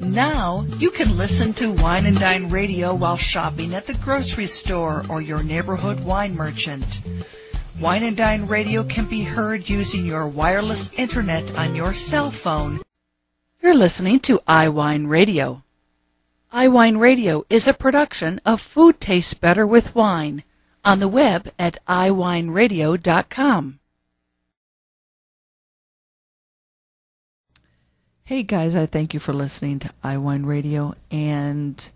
Now you can listen to Wine and Dine Radio while shopping at the grocery store or your neighborhood wine merchant. Wine and Dine Radio can be heard using your wireless internet on your cell phone. You're listening to iWineRadio. iWineRadio is a production of Food Tastes Better with Wine on the web at iWineRadio.com. Hey guys, I thank you for listening to iWineRadio, and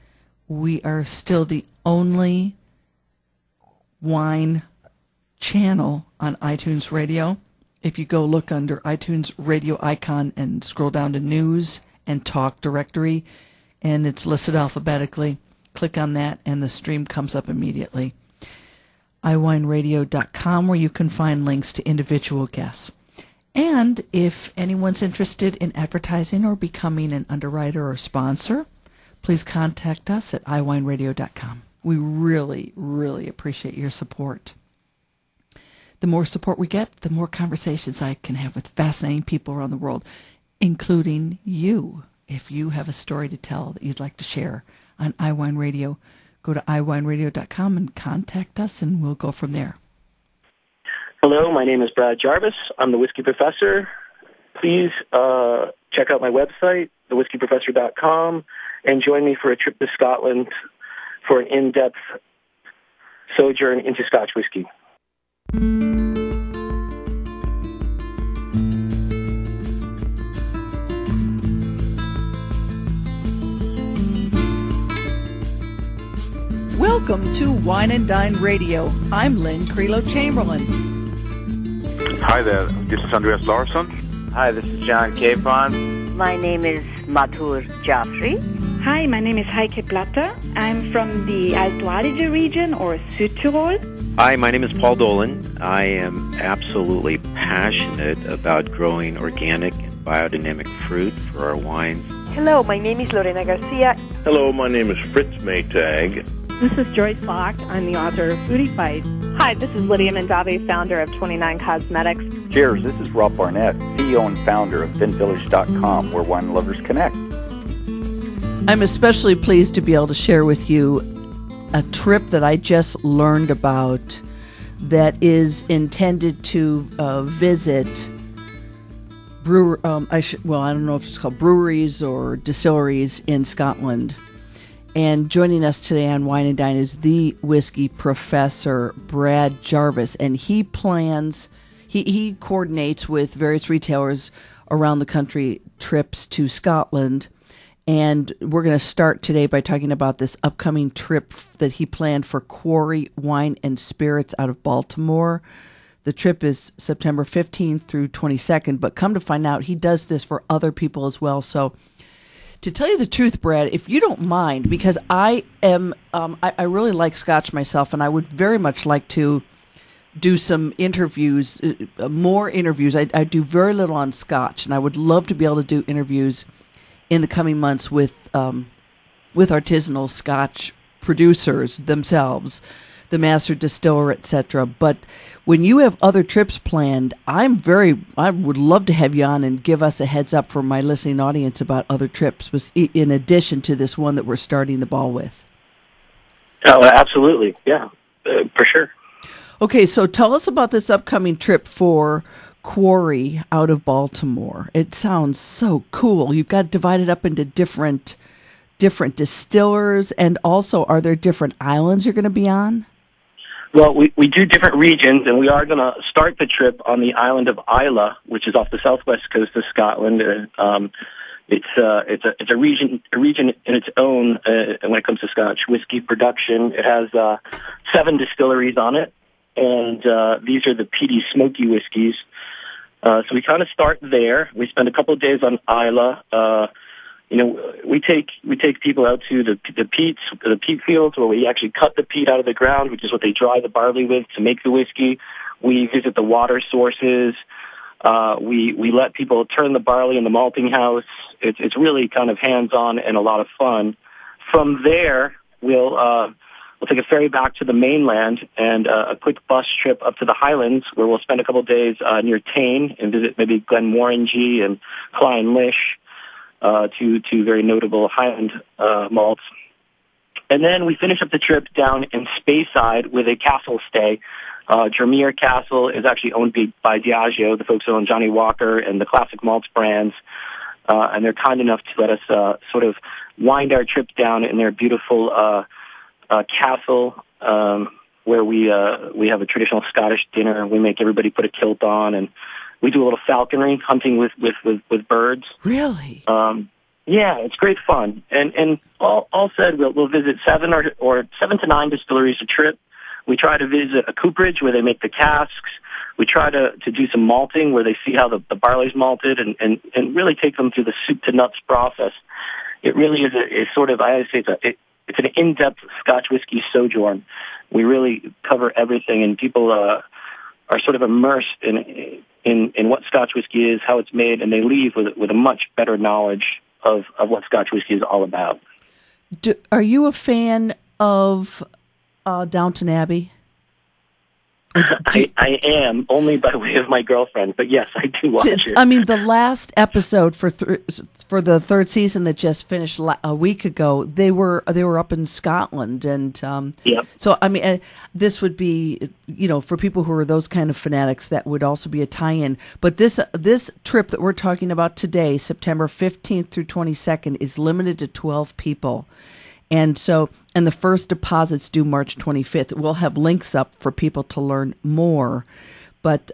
we are still the only wine channel on iTunes Radio. If you go look under iTunes radio icon and scroll down to News and Talk Directory, and it's listed alphabetically, click on that and the stream comes up immediately. iWineRadio.com, where you can find links to individual guests. And if anyone's interested in advertising or becoming an underwriter or sponsor, please contact us at iWineRadio.com. We really, really appreciate your support. The more support we get, the more conversations I can have with fascinating people around the world, including you. If you have a story to tell that you'd like to share on iWine Radio, go to iWineRadio.com and contact us, and we'll go from there. Hello, my name is Brad Jarvis. I'm the Whisky Professor. Please check out my website, thewhiskeyprofessor.com, and join me for a trip to Scotland for an in-depth sojourn into Scotch whiskey. Welcome to Wine and Dine Radio. I'm Lynn Creelo-Chamberlain. Hi there, this is Andreas Larsson. Hi, this is John Capon. My name is Mathur Jaffrey. Hi, my name is Heike Blatter. I'm from the Alto Adige region, or Südtirol. Hi, my name is Paul Dolan. I am absolutely passionate about growing organic and biodynamic fruit for our wines. Hello, my name is Lorena Garcia. Hello, my name is Fritz Maytag. This is Joyce Locke. I'm the author of Foodie Fight. Hi, this is Lydia Mandave, founder of 29 Cosmetics. Cheers, this is Rob Barnett, CEO and founder of vinvillage.com, where wine lovers connect. I'm especially pleased to be able to share with you a trip that I just learned about that is intended to visit I don't know if it's called breweries or distilleries in Scotland. And joining us today on Wine and Dine is the Whisky Professor, Brad Jarvis. And he coordinates with various retailers around the country trips to Scotland. And we're going to start today by talking about this upcoming trip that he planned for Quarry Wine and Spirits out of Baltimore. The trip is September 15th through 22nd, but come to find out, he does this for other people as well. So to tell you the truth, Brad, if you don't mind, because I really like Scotch myself, and I would very much like to do some interviews, more interviews. I do very little on Scotch, and I would love to be able to do interviews in the coming months with artisanal Scotch producers themselves, the master distiller, etc. But when you have other trips planned, I would love to have you on and give us a heads up for my listening audience about other trips, in addition to this one that we're starting the ball with. Oh, absolutely. Yeah, for sure. Okay, so tell us about this upcoming trip for Quarry out of Baltimore. It sounds so cool. You've got it divided up into different distillers, and also, are there different islands you're going to be on? Well, we do different regions, and we are going to start the trip on the island of Islay, which is off the southwest coast of Scotland. It's a region in its own when it comes to Scotch whiskey production. It has 7 distilleries on it, and these are the peaty smoky whiskeys. So we kind of start there. We spend a couple of days on Islay. We take people out to the peat fields where we actually cut the peat out of the ground, which is what they dry the barley with to make the whiskey. We visit the water sources. We let people turn the barley in the malting house. It's really kind of hands-on and a lot of fun. From there, we'll take a ferry back to the mainland and a quick bus trip up to the Highlands, where we'll spend a couple of days near Tain and visit maybe Glenmorangie and Clynelish. two very notable Highland malts. And then we finish up the trip down in Speyside with a castle stay. Dromere Castle is actually owned by Diageo, the folks who own Johnny Walker and the Classic Malts brands. And they're kind enough to let us sort of wind our trip down in their beautiful castle, where we have a traditional Scottish dinner. We make everybody put a kilt on, and we do a little falconry, hunting with birds. Really? Yeah, it's great fun. And all said, we'll visit 7 to 9 distilleries a trip. We try to visit a cooperage where they make the casks. We try to do some malting where they see how the barley's malted and really take them through the soup to nuts process. It really is a sort of, I always say it's an in-depth Scotch Whisky Sojourn. We really cover everything, and people are sort of immersed in what Scotch Whisky is, how it's made, and they leave with a much better knowledge of what Scotch Whisky is all about. Are you a fan of Downton Abbey? I am, only by way of my girlfriend, but yes, I do watch it. I mean, the last episode for the third season that just finished a week ago, they were up in Scotland, and yep. So I mean, this would be, for people who are those kind of fanatics, that would also be a tie-in. But this trip that we're talking about today, September 15th through 22nd, is limited to 12 people. And the first deposit's due March 25th. We'll have links up for people to learn more. But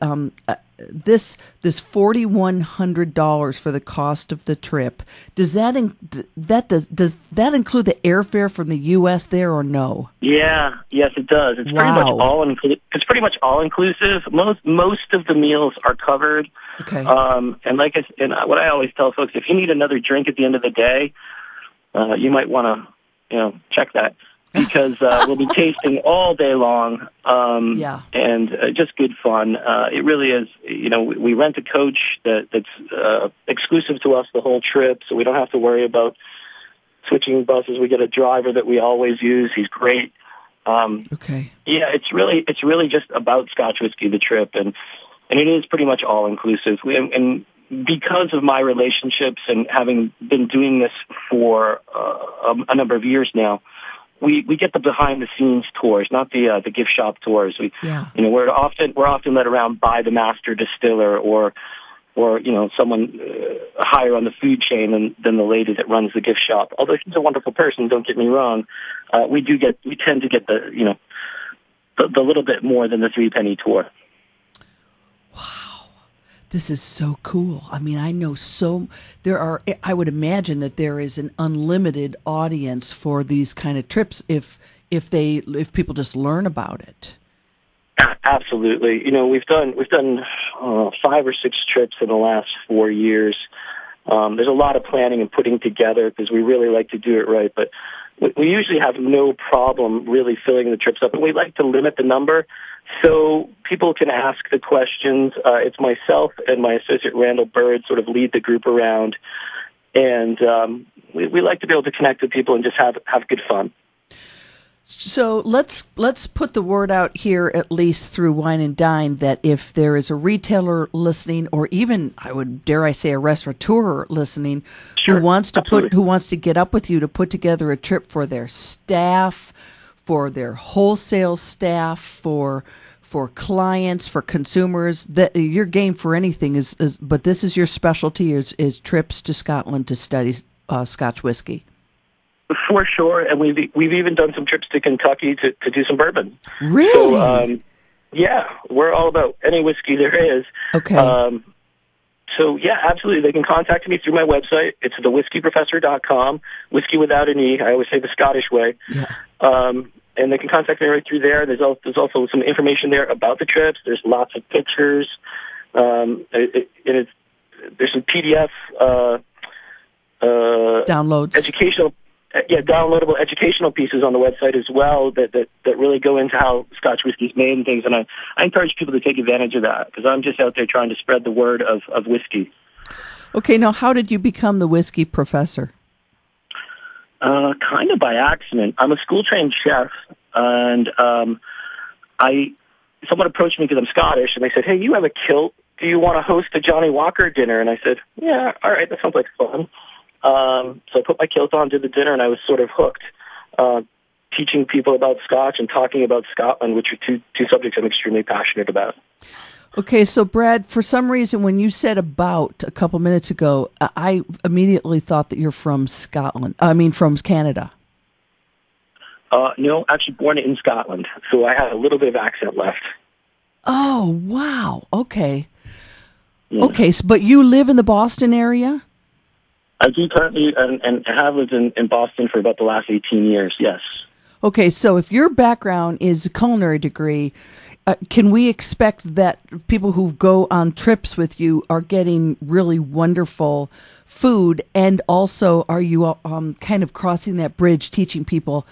this $4,100 for the cost of the trip, does that include the airfare from the U.S. there or no? Yeah, yes, it does. It's pretty much all inclusive. It's pretty much all inclusive. Most of the meals are covered. Okay. And what I always tell folks, if you need another drink at the end of the day, you might want to check that, because we'll be tasting all day long, and just good fun. It really is. We rent a coach that's exclusive to us the whole trip, so we don't have to worry about switching buses. We get a driver that we always use. He's great. Okay. Yeah, it's really just about Scotch Whisky, the trip, and it is pretty much all inclusive. And because of my relationships and having been doing this for a number of years now, we get the behind the scenes tours, not the gift shop tours. We're often led around by the master distiller or someone higher on the food chain than the lady that runs the gift shop. Although she's a wonderful person, don't get me wrong, we tend to get the little bit more than the 3-penny tour. This is so cool. I mean, I would imagine that there is an unlimited audience for these kind of trips if people just learn about it. Absolutely. We've done 5 or 6 trips in the last 4 years. There's a lot of planning and putting together because we really like to do it right, but we usually have no problem really filling the trips up, and we like to limit the number so people can ask the questions. It's myself and my associate Randall Bird sort of lead the group around, and we like to be able to connect with people and just have good fun. So let's put the word out here, at least through Wine and Dine, that if there is a retailer listening, or even dare I say a restaurateur listening, sure, who wants to get up with you to put together a trip for their staff, for their wholesale staff, for clients, for consumers, that your game for anything but this is your specialty is trips to Scotland to study Scotch whiskey. For sure, and we've even done some trips to Kentucky to do some bourbon. Really? So, yeah, we're all about any whiskey there is. Okay. So, yeah, absolutely. They can contact me through my website. It's thewhiskeyprofessor.com, whiskey without an E. I always say the Scottish way. Yeah. And they can contact me right through there. There's also some information there about the trips. There's lots of pictures. There's some PDF downloads. Downloadable educational pieces on the website as well that really go into how Scotch whiskey is made and things. And I encourage people to take advantage of that because I'm just out there trying to spread the word of whiskey. Okay, now how did you become the Whisky Professor? Kind of by accident. I'm a school-trained chef, and someone approached me because I'm Scottish, and they said, "Hey, you have a kilt. Do you want to host a Johnny Walker dinner?" And I said, "Yeah, all right, that sounds like fun." So I put my kilt on, did the dinner, and I was sort of hooked, teaching people about Scotch and talking about Scotland, which are two subjects I'm extremely passionate about. Okay, so Brad, for some reason, when you said about a couple minutes ago, I immediately thought that you're from Scotland. I mean, from Canada. No, actually born in Scotland, so I had a little bit of accent left. Oh, wow. Okay. Yeah. Okay, but you live in the Boston area? I do currently, and have lived in Boston for about the last 18 years, yes. Okay, so if your background is a culinary degree, can we expect that people who go on trips with you are getting really wonderful food, and also are you kind of crossing that bridge, teaching people,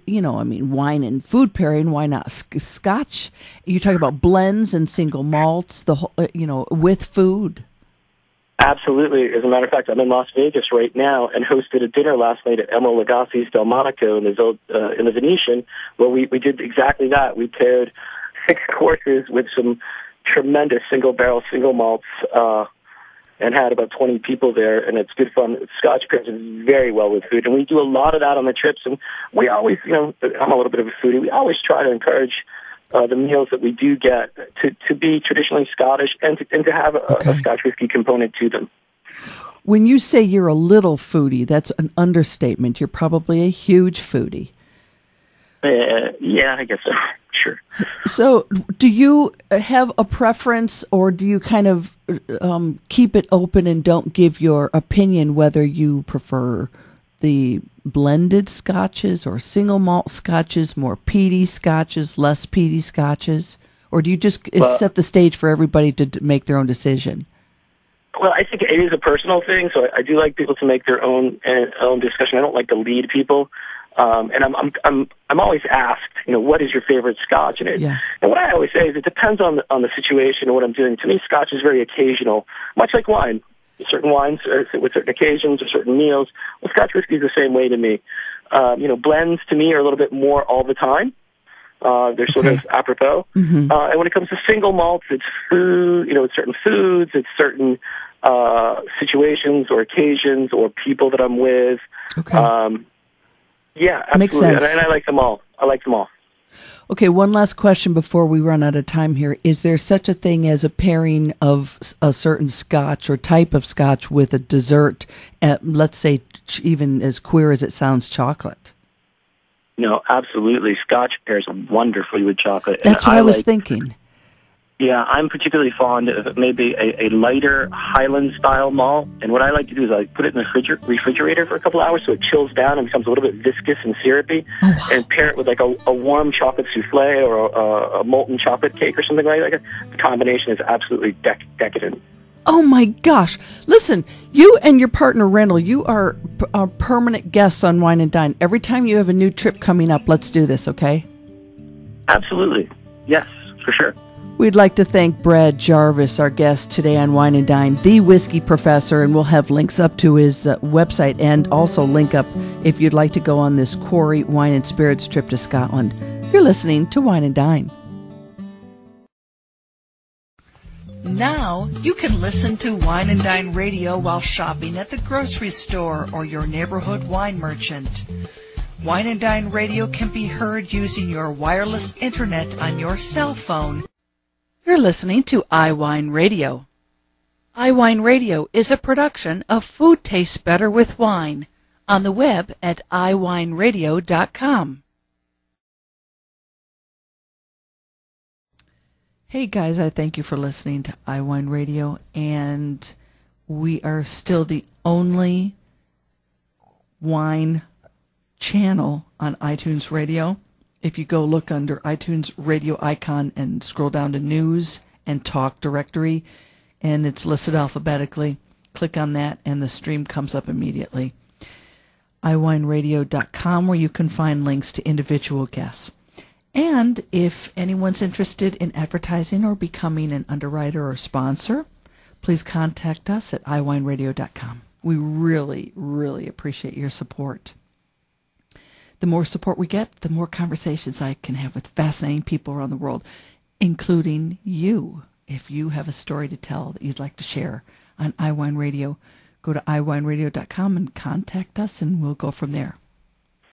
wine and food pairing, why not Scotch? You talk about blends and single malts, with food. Absolutely. As a matter of fact, I'm in Las Vegas right now and hosted a dinner last night at Emma Lagasse's Del Monaco in the Venetian, where we did exactly that. We paired 6 courses with some tremendous single-barrel, single malts, and had about 20 people there, and it's good fun. Scotch pairs very well with food, and we do a lot of that on the trips, and we always, I'm a little bit of a foodie, we always try to encourage the meals that we do get to be traditionally Scottish and to have a Scotch whiskey component to them. When you say you're a little foodie, that's an understatement. You're probably a huge foodie. Yeah, I guess so. Sure. So do you have a preference, or do you kind of keep it open and don't give your opinion whether you prefer the blended scotches or single malt scotches, more peaty scotches, less peaty scotches? Or do you just set the stage for everybody to make their own decision? Well, I think it is a personal thing, so I do like people to make their own discussion. I don't like to lead people. And I'm always asked, what is your favorite Scotch? And what I always say is it depends on the situation and what I'm doing. To me, Scotch is very occasional, much like wine. Certain wines with certain occasions or certain meals. Well, Scotch whiskey is the same way to me. Blends to me are a little bit more all the time. They're sort of apropos. Mm-hmm. And when it comes to single malts, it's food. It's certain foods. It's certain situations or occasions or people that I'm with. Okay. Yeah, absolutely. Makes sense. And I like them all. Okay, one last question before we run out of time here. Is there such a thing as a pairing of a certain Scotch or type of Scotch with a dessert, let's say even as queer as it sounds, chocolate? No, absolutely. Scotch pairs wonderfully with chocolate. That's what I was thinking. Yeah, I'm particularly fond of maybe a lighter Highland-style malt. And what I like to do is I put it in the refrigerator for a couple hours so it chills down and becomes a little bit viscous and syrupy. Oh, wow. And pair it with like a warm chocolate souffle or a molten chocolate cake or something like that. The combination is absolutely decadent. Oh, my gosh. Listen, you and your partner, Randall, you are permanent guests on Wine and Dine. Every time you have a new trip coming up, let's do this, okay? Absolutely. Yes, for sure. We'd like to thank Brad Jarvis, our guest today on Wine and Dine, the Whisky Professor, and we'll have links up to his website and also link up if you'd like to go on this Quarry Wine and Spirits trip to Scotland. You're listening to Wine and Dine. Now you can listen to Wine and Dine Radio while shopping at the grocery store or your neighborhood wine merchant. Wine and Dine Radio can be heard using your wireless internet on your cell phone. You're listening to iWineRadio. iWineRadio is a production of Food Tastes Better with Wine on the web at iWineRadio.com. Hey guys, I thank you for listening to iWineRadio, and we are still the only wine channel on iTunes Radio. If you go look under iTunes radio icon and scroll down to News and Talk Directory, and it's listed alphabetically, click on that and the stream comes up immediately. iWineRadio.com, where you can find links to individual guests. And if anyone's interested in advertising or becoming an underwriter or sponsor, please contact us at iWineRadio.com. We really, really appreciate your support. The more support we get, the more conversations I can have with fascinating people around the world, including you. If you have a story to tell that you'd like to share on iWine Radio, go to iWineRadio.com and contact us, and we'll go from there.